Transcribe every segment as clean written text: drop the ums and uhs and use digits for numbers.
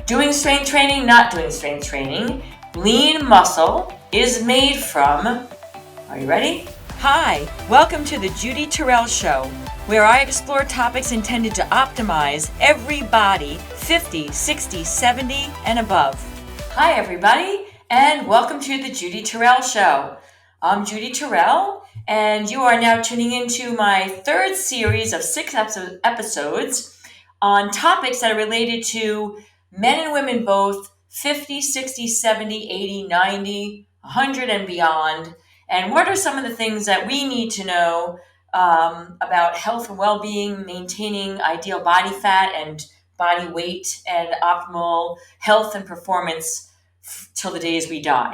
Doing strength training, not doing strength training. Lean muscle is made from, are you ready? Hi, welcome to the Judy Terrell Show, where I explore topics intended to optimize every body 50, 60, 70, and above. Hi, everybody, and welcome to the Judy Terrell Show. I'm Judy Terrell, and you are now tuning into my third series of 6 episodes on topics that are related to men and women both, 50, 60, 70, 80, 90, 100 and beyond. And what are some of the things that we need to know about health and well-being, maintaining ideal body fat and body weight and optimal health and performance till the days we die.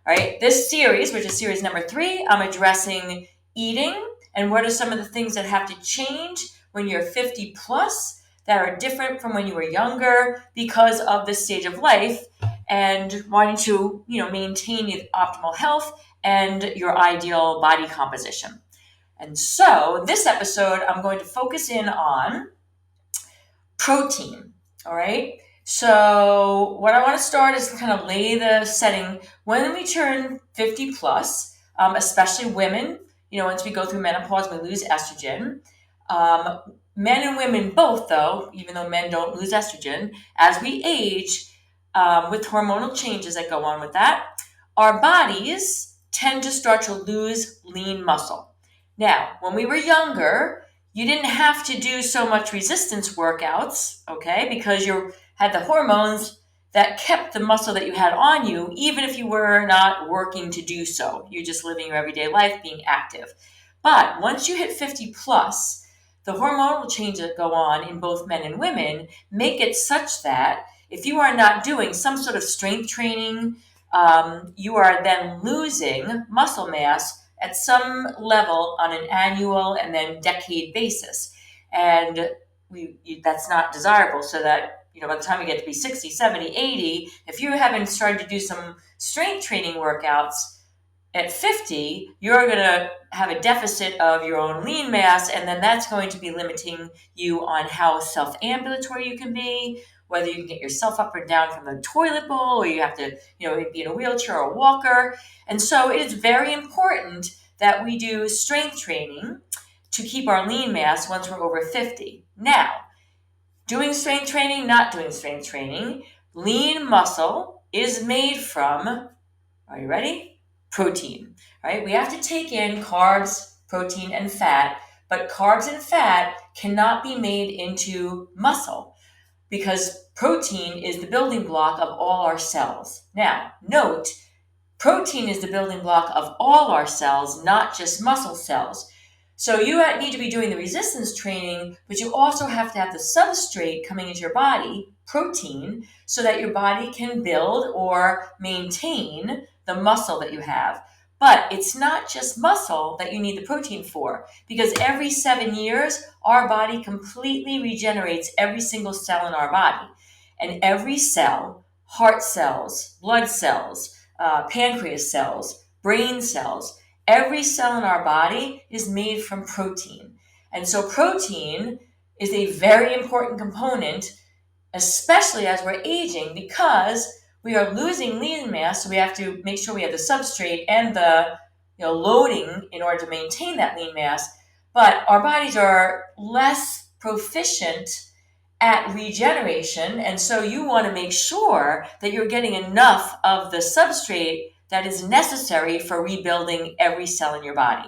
All right, this series, which is series number 3, I'm addressing eating and what are some of the things that have to change when you're 50 plus that are different from when you were younger because of this stage of life and wanting to, maintain your optimal health and your ideal body composition. And so this episode, I'm going to focus in on protein. All right. So what I want to start is kind of lay the setting. When we turn 50 plus, especially women, once we go through menopause, we lose estrogen. Men and women both, though, even though men don't lose estrogen, as we age, with hormonal changes that go on with that, our bodies tend to start to lose lean muscle. Now, when we were younger, you didn't have to do so much resistance workouts, okay, because you had the hormones that kept the muscle that you had on you, even if you were not working to do so. You're just living your everyday life, being active. But once you hit 50 plus, the hormonal changes that go on in both men and women make it such that if you are not doing some sort of strength training, you are then losing muscle mass at some level on an annual and then decade basis. And that's not desirable, so that by the time you get to be 60, 70, 80, if you haven't started to do some strength training workouts at 50, you're going to have a deficit of your own lean mass, and then that's going to be limiting you on how self-ambulatory you can be, whether you can get yourself up or down from the toilet bowl, or you have to, be in a wheelchair or a walker. And so it is very important that we do strength training to keep our lean mass once we're over 50. Now, doing strength training, not doing strength training, lean muscle is made from, are you ready? Protein, right? We have to take in carbs, protein, and fat, but carbs and fat cannot be made into muscle because protein is the building block of all our cells. Now, note, protein is the building block of all our cells, not just muscle cells. So you need to be doing the resistance training, but you also have to have the substrate coming into your body, protein, so that your body can build or maintain the muscle that you have. But it's not just muscle that you need the protein for, because every 7 years, our body completely regenerates every single cell in our body. And every cell, heart cells, blood cells, pancreas cells, brain cells, every cell in our body is made from protein. And so protein is a very important component, especially as we're aging, because we are losing lean mass, so we have to make sure we have the substrate and the loading in order to maintain that lean mass. But our bodies are less proficient at regeneration, and so you want to make sure that you're getting enough of the substrate that is necessary for rebuilding every cell in your body.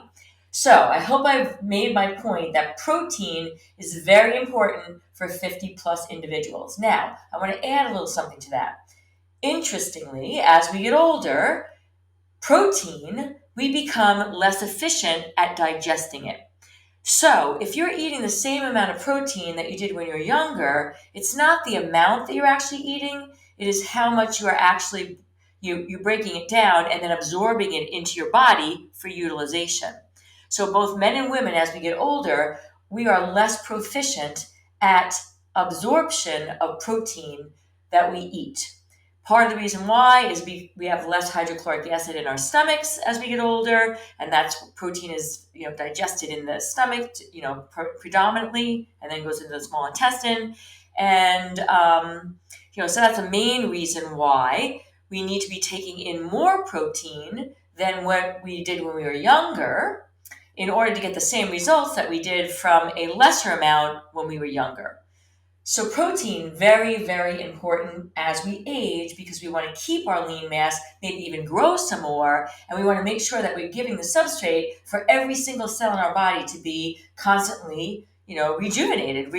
So I hope I've made my point that protein is very important for 50 plus individuals. Now, I want to add a little something to that. Interestingly, as we get older, we become less efficient at digesting it. So if you're eating the same amount of protein that you did when you're younger, it's not the amount that you're actually eating, it is how much you are actually, you're breaking it down and then absorbing it into your body for utilization. So both men and women, as we get older, we are less proficient at absorption of protein that we eat. Part of the reason why is we have less hydrochloric acid in our stomachs as we get older, and that's protein is digested in the stomach, predominantly, and then goes into the small intestine. And So that's the main reason why we need to be taking in more protein than what we did when we were younger in order to get the same results that we did from a lesser amount when we were younger. So protein, very, very important as we age because we want to keep our lean mass, maybe even grow some more, and we want to make sure that we're giving the substrate for every single cell in our body to be constantly, rejuvenated,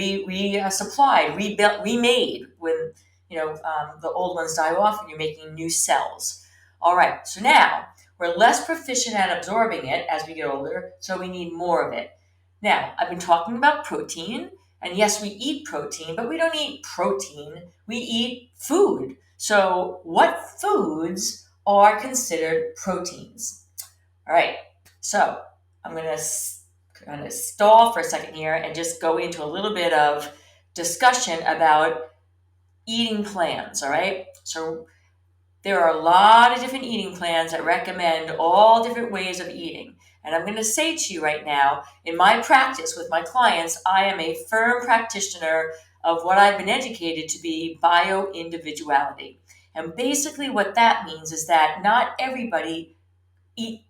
supplied, rebuilt, remade when, the old ones die off and you're making new cells. All right, so now we're less proficient at absorbing it as we get older, so we need more of it. Now, I've been talking about protein. And yes, we eat protein, but we don't eat protein. We eat food. So what foods are considered proteins? All right. So I'm going to stall for a second here and just go into a little bit of discussion about eating plans. All right. So there are a lot of different eating plans that recommend all different ways of eating. And I'm going to say to you right now, in my practice with my clients, I am a firm practitioner of what I've been educated to be bio-individuality. And basically what that means is that not everybody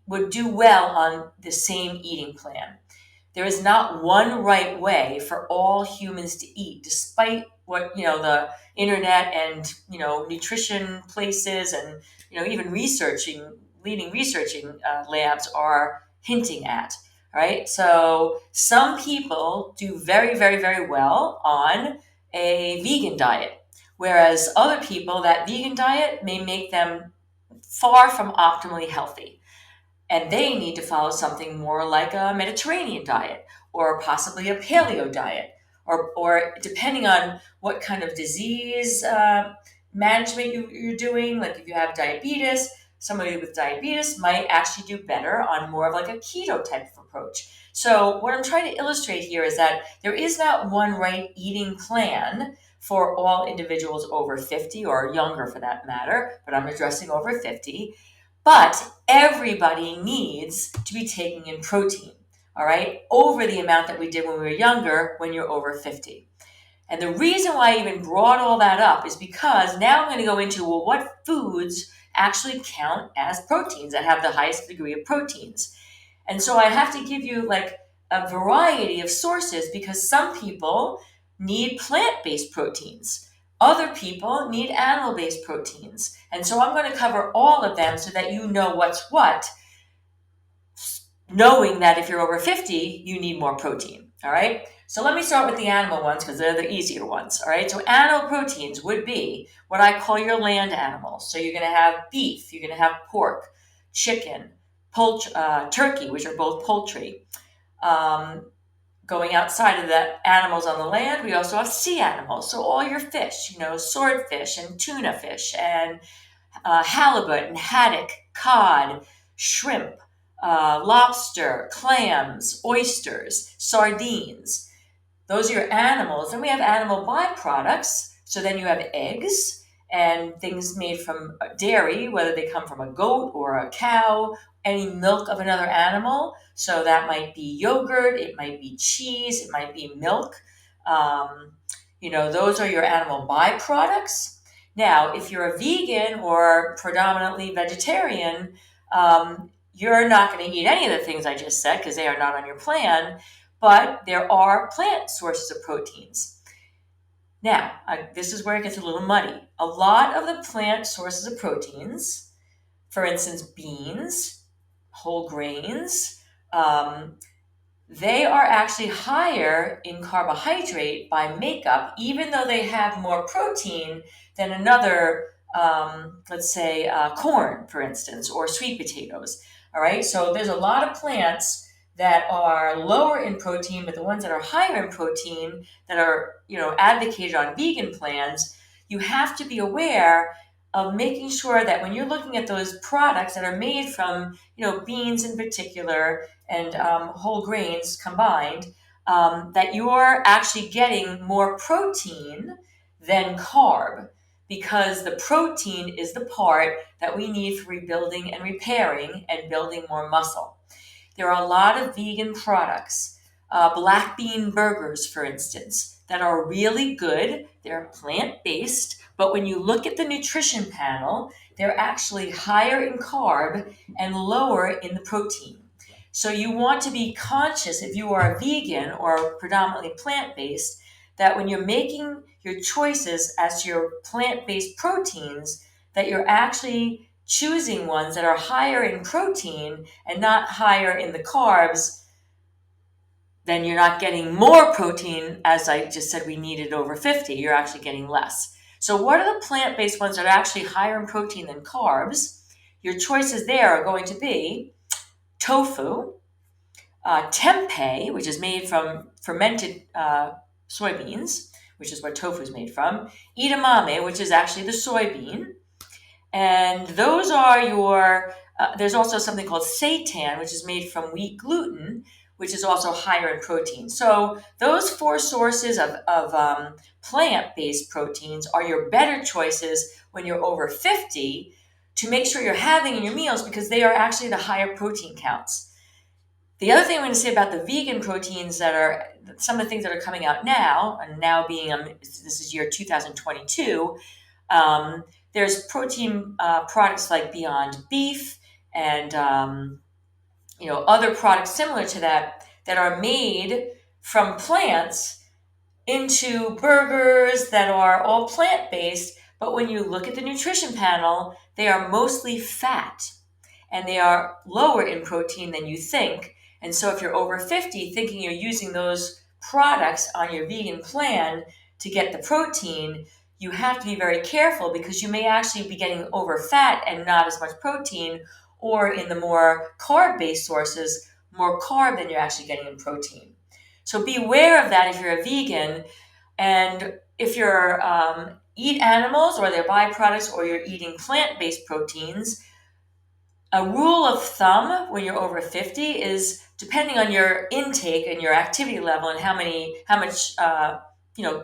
would do well on the same eating plan. There is not one right way for all humans to eat, despite what the internet and nutrition places and even leading researching labs are hinting at. Right, so some people do very, very, very well on a vegan diet, whereas other people, that vegan diet may make them far from optimally healthy. And they need to follow something more like a Mediterranean diet or possibly a paleo diet, or depending on what kind of disease management you're doing. Like if you have diabetes, somebody with diabetes might actually do better on more of like a keto type of approach. So what I'm trying to illustrate here is that there is not one right eating plan for all individuals over 50 or younger for that matter, but I'm addressing over 50. But everybody needs to be taking in protein, all right, over the amount that we did when we were younger when you're over 50. And the reason why I even brought all that up is because now I'm going to go into, well, what foods actually count as proteins that have the highest degree of proteins. And so I have to give you like a variety of sources because some people need plant-based proteins. Other people need animal-based proteins. And so I'm going to cover all of them so that you know what's what, knowing that if you're over 50, you need more protein. All right. So let me start with the animal ones because they're the easier ones. All right. So animal proteins would be what I call your land animals. So you're going to have beef, you're going to have pork, chicken, turkey, which are both poultry. Going outside of the animals on the land, we also have sea animals. So all your fish, swordfish and tuna fish and halibut and haddock, cod, shrimp, lobster, clams, oysters, sardines. Those are your animals. Then we have animal byproducts. So then you have eggs and things made from dairy, whether they come from a goat or a cow, any milk of another animal. So that might be yogurt, it might be cheese, it might be milk. Those are your animal byproducts. Now, if you're a vegan or predominantly vegetarian, you're not going to eat any of the things I just said because they are not on your plan, but there are plant sources of proteins. Now, this is where it gets a little muddy. A lot of the plant sources of proteins, for instance, beans, whole grains, they are actually higher in carbohydrate by makeup, even though they have more protein than another, let's say, corn, for instance, or sweet potatoes. All right, so there's a lot of plants that are lower in protein, but the ones that are higher in protein that are, advocated on vegan plans, you have to be aware of making sure that when you're looking at those products that are made from, beans in particular and whole grains combined, that you are actually getting more protein than carb, because the protein is the part that we need for rebuilding and repairing and building more muscle. There are a lot of vegan products, black bean burgers, for instance, that are really good. They're plant-based, but when you look at the nutrition panel, they're actually higher in carb and lower in the protein. So you want to be conscious, if you are a vegan or predominantly plant-based, that when you're making your choices as to your plant-based proteins, that you're actually choosing ones that are higher in protein and not higher in the carbs. Then you're not getting more protein, as I just said we needed over 50. You're actually getting less. So what are the plant-based ones that are actually higher in protein than carbs? Your choices there are going to be tofu, tempeh, which is made from fermented soybeans, which is what tofu is made from, edamame, which is actually the soybean, and those are your, there's also something called seitan, which is made from wheat gluten, which is also higher in protein. So those four sources of plant-based proteins are your better choices when you're over 50 to make sure you're having in your meals, because they are actually the higher protein counts. The other thing I'm going to say about the vegan proteins that are some of the things that are coming out now, and now being, this is year 2022, there's protein products like Beyond Beef and other products similar to that are made from plants into burgers that are all plant-based, but when you look at the nutrition panel, they are mostly fat and they are lower in protein than you think. And so if you're over 50 thinking you're using those products on your vegan plan to get the protein, you have to be very careful, because you may actually be getting over fat and not as much protein, or in the more carb-based sources, more carb than you're actually getting in protein. So be aware of that if you're a vegan, and if you're eat animals or their byproducts, or you're eating plant-based proteins. A rule of thumb when you're over 50 is, depending on your intake and your activity level and how much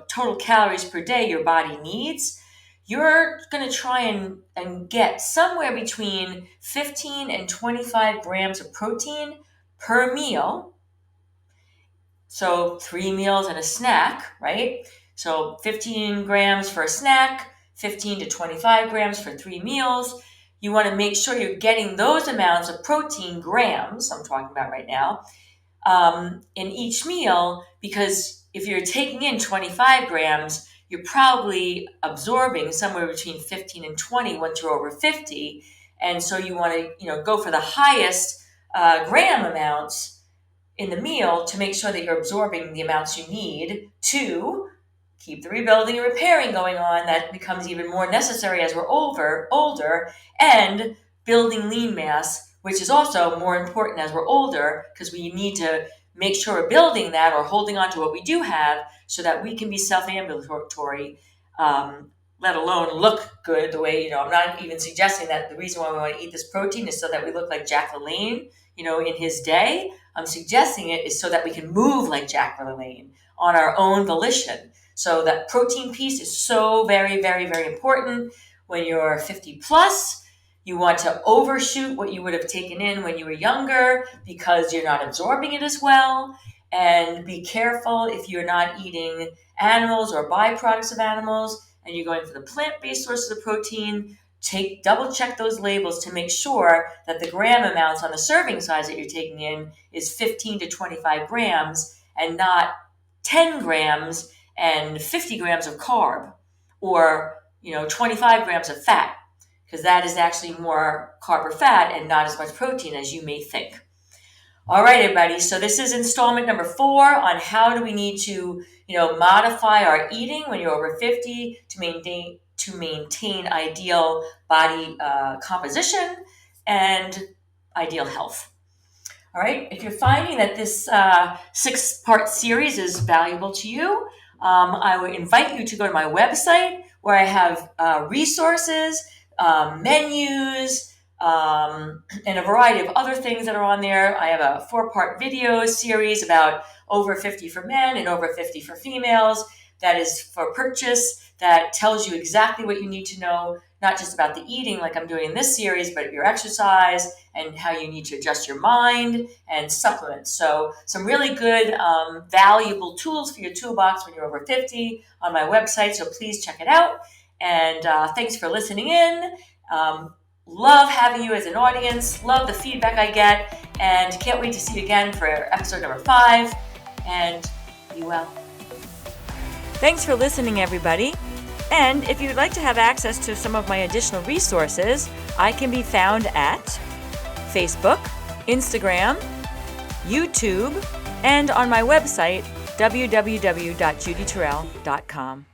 total calories per day your body needs, you're going to try and get somewhere between 15 and 25 grams of protein per meal. So 3 meals and a snack, right? So 15 grams for a snack, 15 to 25 grams for 3 meals. You want to make sure you're getting those amounts of protein, grams, I'm talking about right now, in each meal, because if you're taking in 25 grams, you're probably absorbing somewhere between 15 and 20 once you're over 50. And so you want to, go for the highest gram amounts in the meal to make sure that you're absorbing the amounts you need to keep the rebuilding and repairing going on. That becomes even more necessary as we're older, and building lean mass, which is also more important as we're older, because we need to make sure we're building that or holding on to what we do have so that we can be self-ambulatory, let alone look good the way, I'm not even suggesting that the reason why we want to eat this protein is so that we look like Jack LaLanne, in his day. I'm suggesting it is so that we can move like Jack LaLanne on our own volition. So that protein piece is so very, very, very important. When you're 50 plus, you want to overshoot what you would have taken in when you were younger, because you're not absorbing it as well. And be careful if you're not eating animals or byproducts of animals and you're going for the plant-based sources of protein. Double check those labels to make sure that the gram amounts on the serving size that you're taking in is 15 to 25 grams and not 10 grams and 50 grams of carb, or 25 grams of fat, because that is actually more carb or fat and not as much protein as you may think. All right, everybody. So this is installment number 4 on how do we need to, modify our eating when you're over 50 to maintain ideal body composition and ideal health. All right. If you're finding that this 6-part series is valuable to you, I would invite you to go to my website, where I have resources, menus, and a variety of other things that are on there. I have a 4-part video series about over 50 for men and over 50 for females that is for purchase, that tells you exactly what you need to know, not just about the eating like I'm doing in this series, but your exercise and how you need to adjust your mind and supplements. So some really good, valuable tools for your toolbox when you're over 50 on my website. So please check it out. And thanks for listening in. Love having you as an audience. Love the feedback I get. And can't wait to see you again for episode number 5. And be well. Thanks for listening, everybody. And if you'd like to have access to some of my additional resources, I can be found at Facebook, Instagram, YouTube, and on my website, www.judyterrell.com.